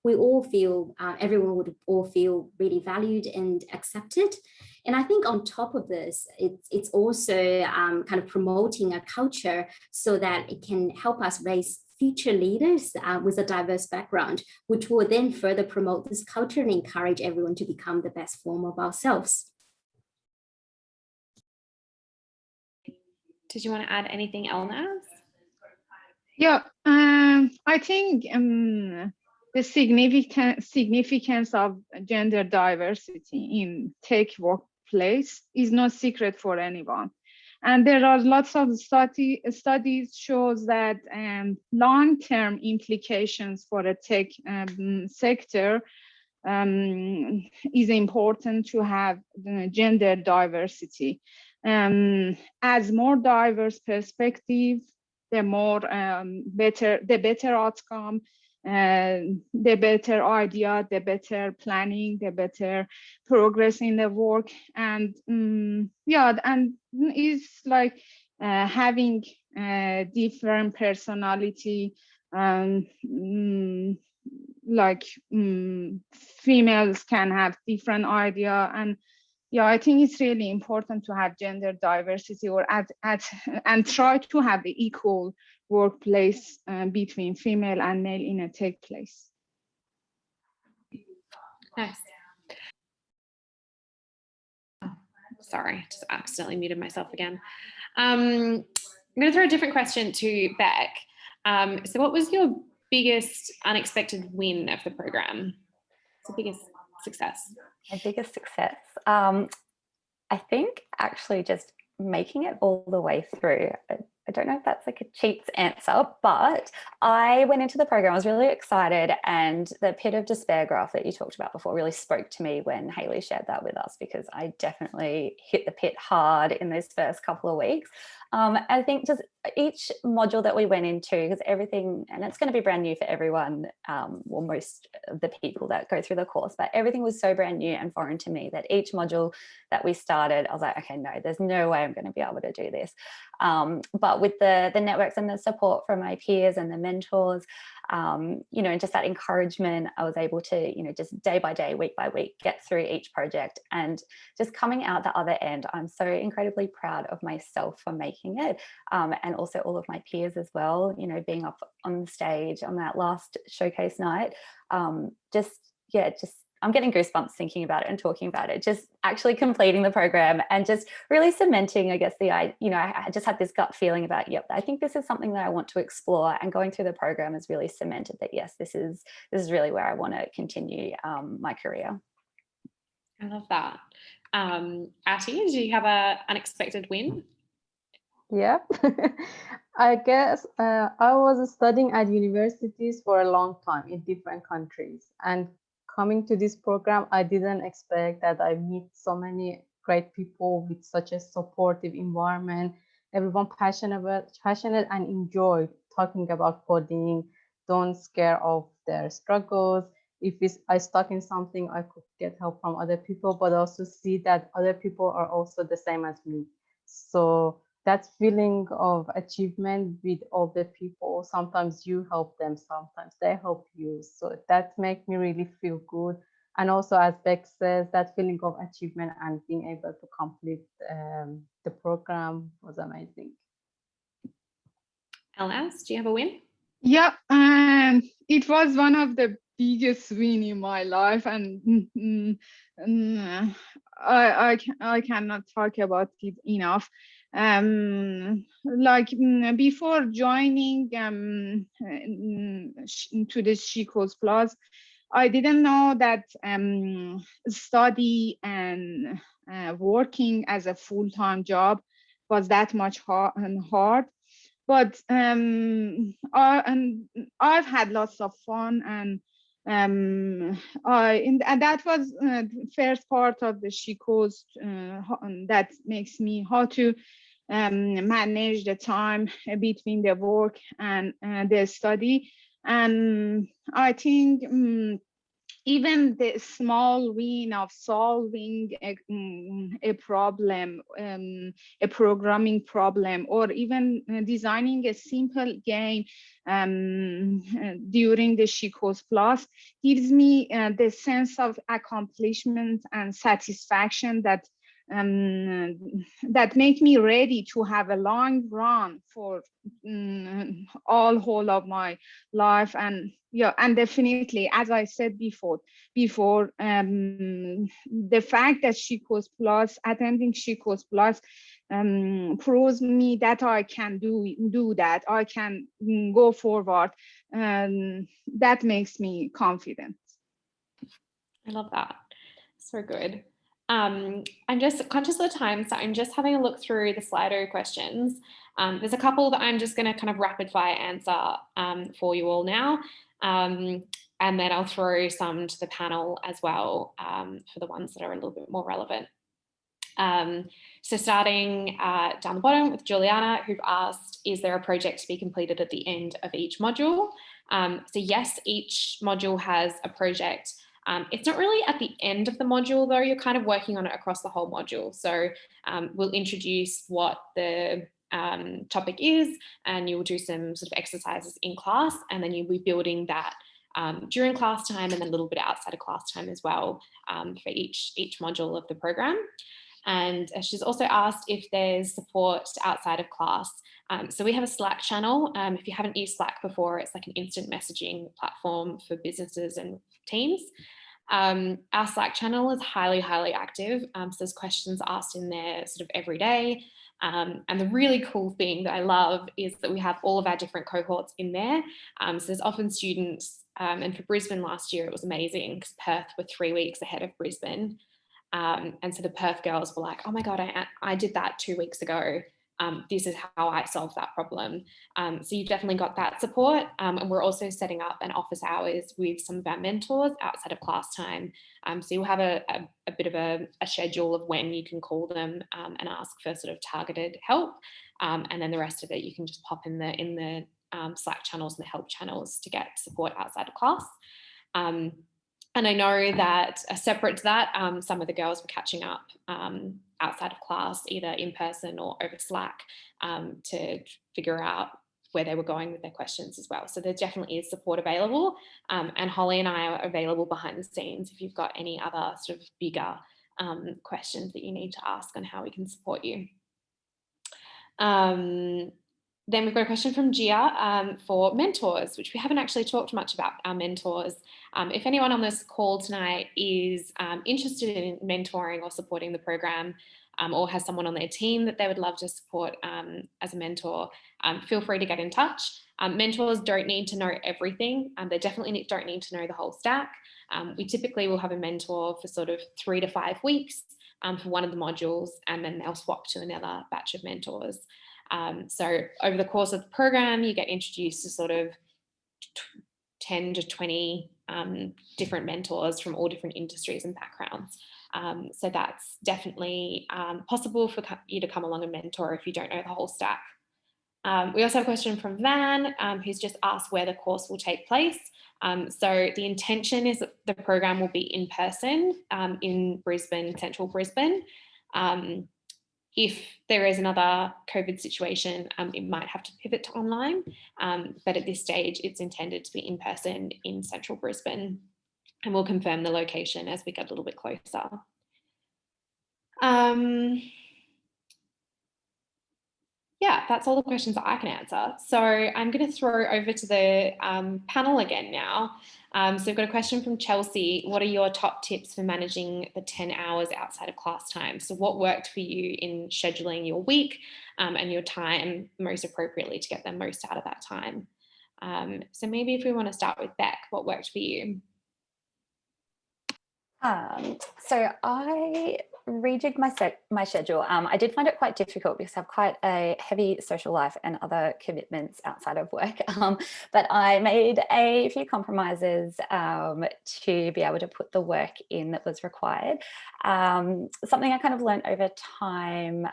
we all feel everyone would all feel really valued and accepted. And I think on top of this, it's also kind of promoting a culture so that it can help us raise future leaders with a diverse background, which will then further promote this culture and encourage everyone to become the best form of ourselves. Did you want to add anything, Elnaz? Yeah, I think the significance of gender diversity in tech workplace is no secret for anyone. And there are lots of studies shows that long-term implications for the tech sector is important to have gender diversity. As more diverse perspective, the more the better outcome, the better idea, the better planning, the better progress in the work. And yeah, and it's like having different personality, like females can have different idea. And yeah, I think it's really important to have gender diversity, or and try to have the equal workplace between female and male in a tech place. Nice. Oh, sorry, just accidentally muted myself again. I'm going to throw a different question to Beck. So what was your biggest unexpected win of the program? What's the biggest success? My biggest success, I think actually just making it all the way through. I don't know if that's like a cheats answer, but I went into the program, I was really excited, and the pit of despair graph that you talked about before really spoke to me when Hayley shared that with us, because I definitely hit the pit hard in those first couple of weeks. I think just each module that we went into, because everything, and it's going to be brand new for everyone, well, most of the people that go through the course, but everything was so brand new and foreign to me that each module that we started, I was like, okay, no, there's no way I'm going to be able to do this. But with the networks and the support from my peers and the mentors, you know, and just that encouragement, I was able to, you know, just day by day, week by week, get through each project. And just coming out the other end, I'm so incredibly proud of myself for making it, and also all of my peers as well, you know, being up on stage on that last showcase night. I'm getting goosebumps thinking about it and talking about it, just actually completing the program and just really cementing, I guess, I just had this gut feeling about, yep, I think this is something that I want to explore, and going through the program has really cemented that, yes, this is really where I want to continue my career. I love that. Ati, do you have an unexpected win? Yeah, I guess I was studying at universities for a long time in different countries, and coming to this program, I didn't expect that I meet so many great people with such a supportive environment. Everyone passionate and enjoy talking about coding, don't scare of their struggles. If I stuck in something, I could get help from other people, but also see that other people are also the same as me. So that feeling of achievement with all the people, sometimes you help them, sometimes they help you. So that makes me really feel good. And also, as Beck says, that feeling of achievement and being able to complete the program was amazing. LS, do you have a win? Yeah, it was one of the biggest win in my life, and I cannot talk about it enough. Before joining to the She Codes Plus, I didn't know that study and working as a full-time job was that much hard. But I've had lots of fun, and that was the first part of the She Codes that makes me how to manage the time between the work and the study. And I think even the small win of solving a problem, a programming problem, or even designing a simple game during the She Codes Plus gives me the sense of accomplishment and satisfaction that make me ready to have a long run for whole of my life. And yeah, and definitely, as I said before, the fact that She Codes Plus, attending She Codes Plus, proves me that I can do that. I can go forward, and that makes me confident. I love that. So good. I'm just conscious of the time, so I'm just having a look through the Slido questions. There's a couple that I'm just going to kind of rapid fire answer for you all now. And then I'll throw some to the panel as well for the ones that are a little bit more relevant. So starting down the bottom with Juliana, who've asked, is there a project to be completed at the end of each module? So yes, each module has a project. It's not really at the end of the module though, you're kind of working on it across the whole module. So we'll introduce what the topic is, and you'll do some sort of exercises in class, and then you'll be building that during class time and then a little bit outside of class time as well for each module of the program. And she's also asked if there's support outside of class. So we have a Slack channel. If you haven't used Slack before, it's like an instant messaging platform for businesses and teams. Our Slack channel is highly, highly active. So there's questions asked in there sort of every day. And the really cool thing that I love is that we have all of our different cohorts in there. So there's often students, and for Brisbane last year, it was amazing because Perth were 3 weeks ahead of Brisbane. And so the Perth girls were like, oh my God, I did that 2 weeks ago. This is how I solved that problem. So you've definitely got that support. And we're also setting up an office hours with some of our mentors outside of class time. So you'll have a bit of a schedule of when you can call them and ask for sort of targeted help. And then the rest of it, you can just pop in the Slack channels and the help channels to get support outside of class. And I know that separate to that, some of the girls were catching up outside of class, either in person or over Slack, to figure out where they were going with their questions as well. So there definitely is support available. And Holly and I are available behind the scenes if you've got any other sort of bigger questions that you need to ask on how we can support you. Then we've got a question from Gia for mentors, which we haven't actually talked much about our mentors. If anyone on this call tonight is interested in mentoring or supporting the program, or has someone on their team that they would love to support as a mentor, feel free to get in touch. Mentors don't need to know everything. They definitely don't need to know the whole stack. We typically will have a mentor for sort of 3 to 5 weeks for one of the modules, and then they'll swap to another batch of mentors. So over the course of the program, you get introduced to sort of 10 to 20 different mentors from all different industries and backgrounds. So that's definitely possible for you to come along and mentor if you don't know the whole stack. We also have a question from Van, who's just asked where the course will take place. So the intention is that the program will be in person in Brisbane, central Brisbane. If there is another COVID situation, it might have to pivot to online, but at this stage, it's intended to be in person in central Brisbane, and we'll confirm the location as we get a little bit closer. Yeah, that's all the questions that I can answer. So I'm going to throw over to the panel again now. So we've got a question from Chelsea. What are your top tips for managing the 10 hours outside of class time? So what worked for you in scheduling your week and your time most appropriately to get the most out of that time? So maybe if we want to start with Beck, what worked for you? So I rejigged my schedule. I did find it quite difficult because I have quite a heavy social life and other commitments outside of work. But I made a few compromises to be able to put the work in that was required. Something I kind of learned over time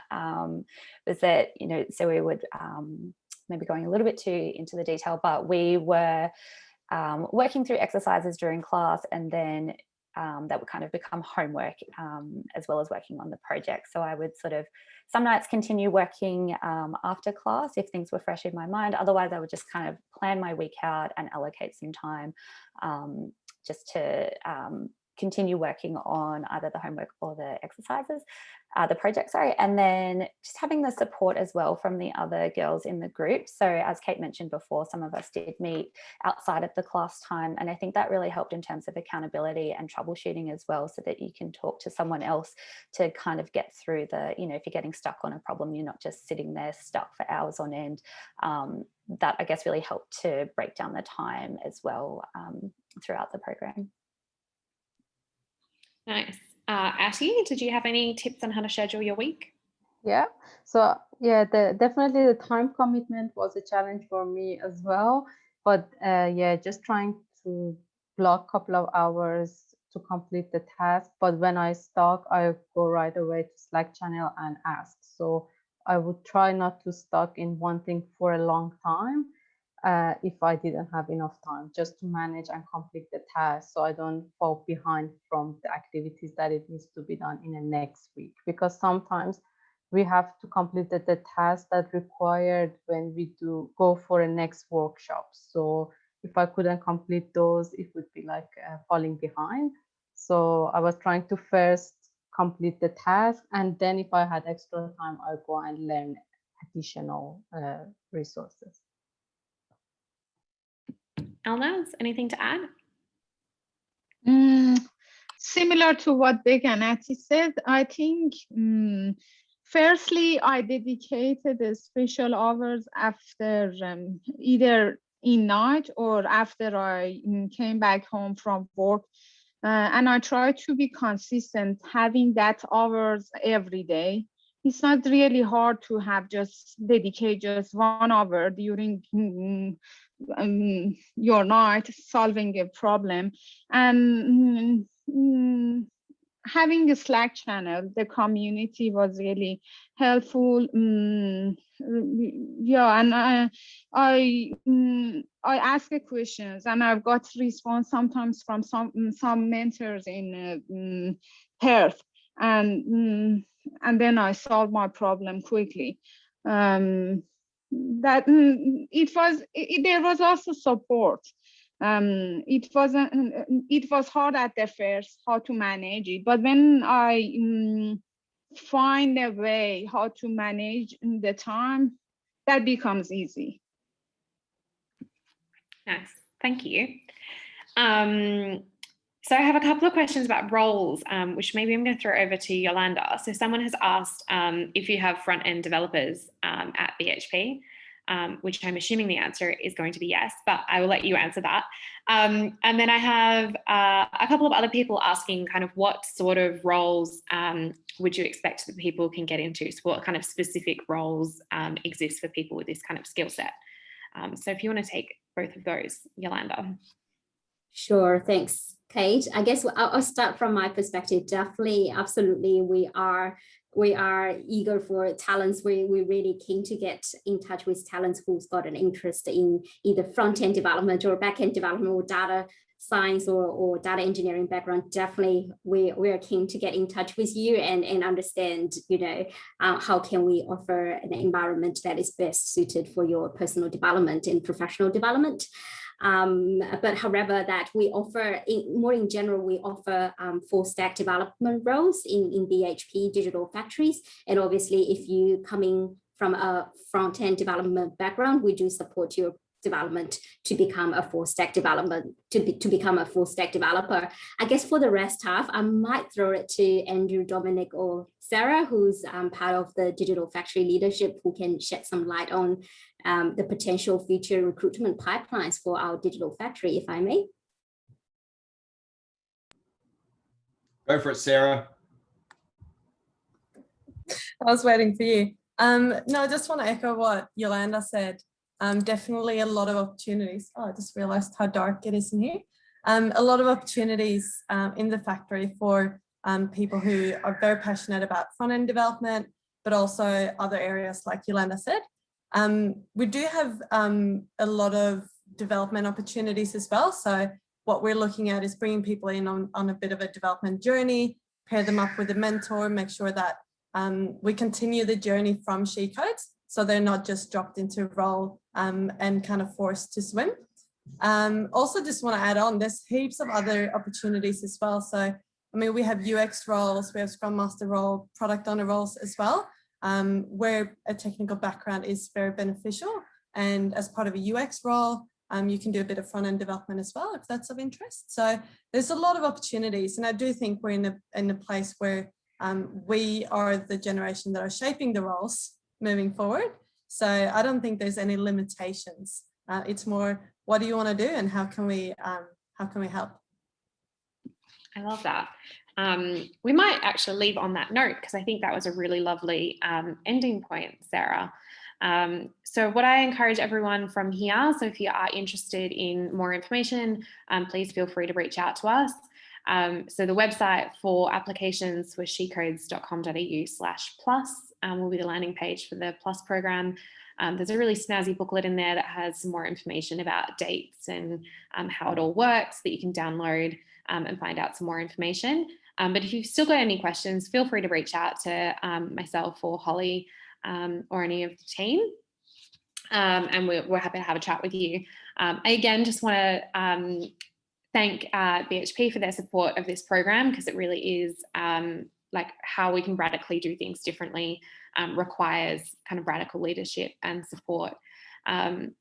was that, so we would maybe going a little bit too into the detail, but we were working through exercises during class, and then that would kind of become homework as well as working on the project. So I would sort of some nights continue working after class if things were fresh in my mind. Otherwise, I would just kind of plan my week out and allocate some time just to continue working on either the homework or the exercises, the project, sorry, and then just having the support as well from the other girls in the group. So as Kate mentioned before, some of us did meet outside of the class time, and I think that really helped in terms of accountability and troubleshooting as well, so that you can talk to someone else to kind of get through the, if you're getting stuck on a problem, you're not just sitting there stuck for hours on end. That I guess really helped to break down the time as well throughout the program. Nice. Atty, did you have any tips on how to schedule your week? Yeah, so yeah, definitely the time commitment was a challenge for me as well. But yeah, just trying to block a couple of hours to complete the task, but when I stuck, I go right away to Slack channel and ask. So I would try not to stuck in one thing for a long time if I didn't have enough time, just to manage and complete the task so I don't fall behind from the activities that it needs to be done in the next week. Because sometimes we have to complete the task that required when we do go for a next workshop. So if I couldn't complete those, it would be like falling behind. So I was trying to first complete the task, and then if I had extra time, I'll go and learn additional resources. Elnaz, anything to add? Similar to what Beck and Ati said, I think firstly, I dedicated special hours after either in night or after I came back home from work. And I try to be consistent, having that hours every day. It's not really hard to have just dedicate just 1 hour during your night solving a problem. And having a Slack channel, the community was really helpful. Yeah, and I ask questions, and I've got response sometimes from some mentors in Perth, and then I solve my problem quickly. That there was also support. It was hard at the first how to manage it, but when I find a way how to manage the time, that becomes easy. Nice, thank you. So I have a couple of questions about roles, which maybe I'm going to throw over to Yolanda. So someone has asked if you have front-end developers at BHP, which I'm assuming the answer is going to be yes, but I will let you answer that. And then I have a couple of other people asking kind of what sort of roles would you expect that people can get into? So what kind of specific roles exist for people with this kind of skill set? So if you want to take both of those, Yolanda. Sure, thanks, Kate. I guess I'll start from my perspective. Definitely, absolutely, we are eager for talents. We're really keen to get in touch with talents who's got an interest in either front-end development or back-end development or data science or data engineering background. Definitely, we are keen to get in touch with you and understand, how can we offer an environment that is best suited for your personal development and professional development. But however, that we offer more in general, we offer full stack development roles in BHP digital factories. And obviously, if you coming from a front-end development background, we do support your development to become a full stack development, to become a full stack developer. I guess for the rest half, I might throw it to Andrew, Dominic, or Sarah, who's part of the digital factory leadership, who can shed some light on the potential future recruitment pipelines for our digital factory, if I may. Go for it, Sarah. I was waiting for you. No, I just want to echo what Yolanda said. Definitely a lot of opportunities. Oh, I just realized how dark it is in here. A lot of opportunities in the factory for people who are very passionate about front-end development, but also other areas like Yolanda said. We do have a lot of development opportunities as well. So what we're looking at is bringing people in on a bit of a development journey, pair them up with a mentor, make sure that we continue the journey from She Codes, so they're not just dropped into a role and kind of forced to swim. Also just want to add on, there's heaps of other opportunities as well. So, I mean, we have UX roles, we have Scrum Master role, product owner roles as well, where a technical background is very beneficial. And as part of a UX role, you can do a bit of front-end development as well, if that's of interest. So there's a lot of opportunities. And I do think we're in a place where we are the generation that are shaping the roles moving forward. So I don't think there's any limitations. It's more, what do you want to do and how can we help? I love that. We might actually leave on that note, because I think that was a really lovely ending point, Sarah. So what I encourage everyone from here, so if you are interested in more information, please feel free to reach out to us. So the website for applications was shecodes.com.au/plus will be the landing page for the Plus program. There's a really snazzy booklet in there that has some more information about dates and how it all works that you can download and find out some more information. But if you've still got any questions, feel free to reach out to myself or Holly or any of the team. And we're happy to have a chat with you. I again just want to thank BHP for their support of this program, because it really is like how we can radically do things differently requires kind of radical leadership and support.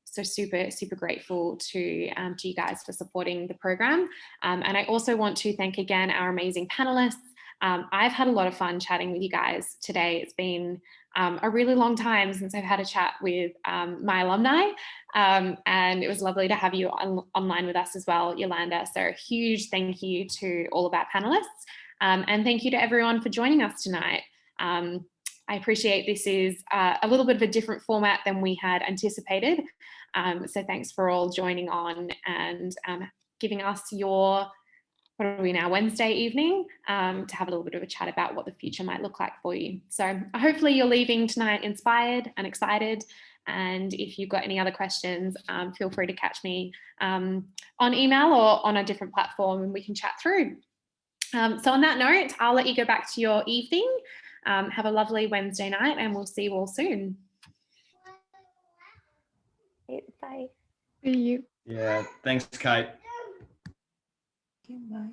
So super grateful to you guys for supporting the program. And I also want to thank again our amazing panelists. I've had a lot of fun chatting with you guys today. It's been a really long time since I've had a chat with my alumni, and it was lovely to have you online with us as well, Yolanda. So a huge thank you to all of our panelists, and thank you to everyone for joining us tonight. I appreciate this is a little bit of a different format than we had anticipated. So thanks for all joining on and giving us your, what are we now, Wednesday evening, to have a little bit of a chat about what the future might look like for you. So hopefully you're leaving tonight inspired and excited. And if you've got any other questions, feel free to catch me on email or on a different platform and we can chat through. So on that note, I'll let you go back to your evening. Have a lovely Wednesday night and we'll see you all soon. Bye. See you. Yeah, thanks, Kate. Bye.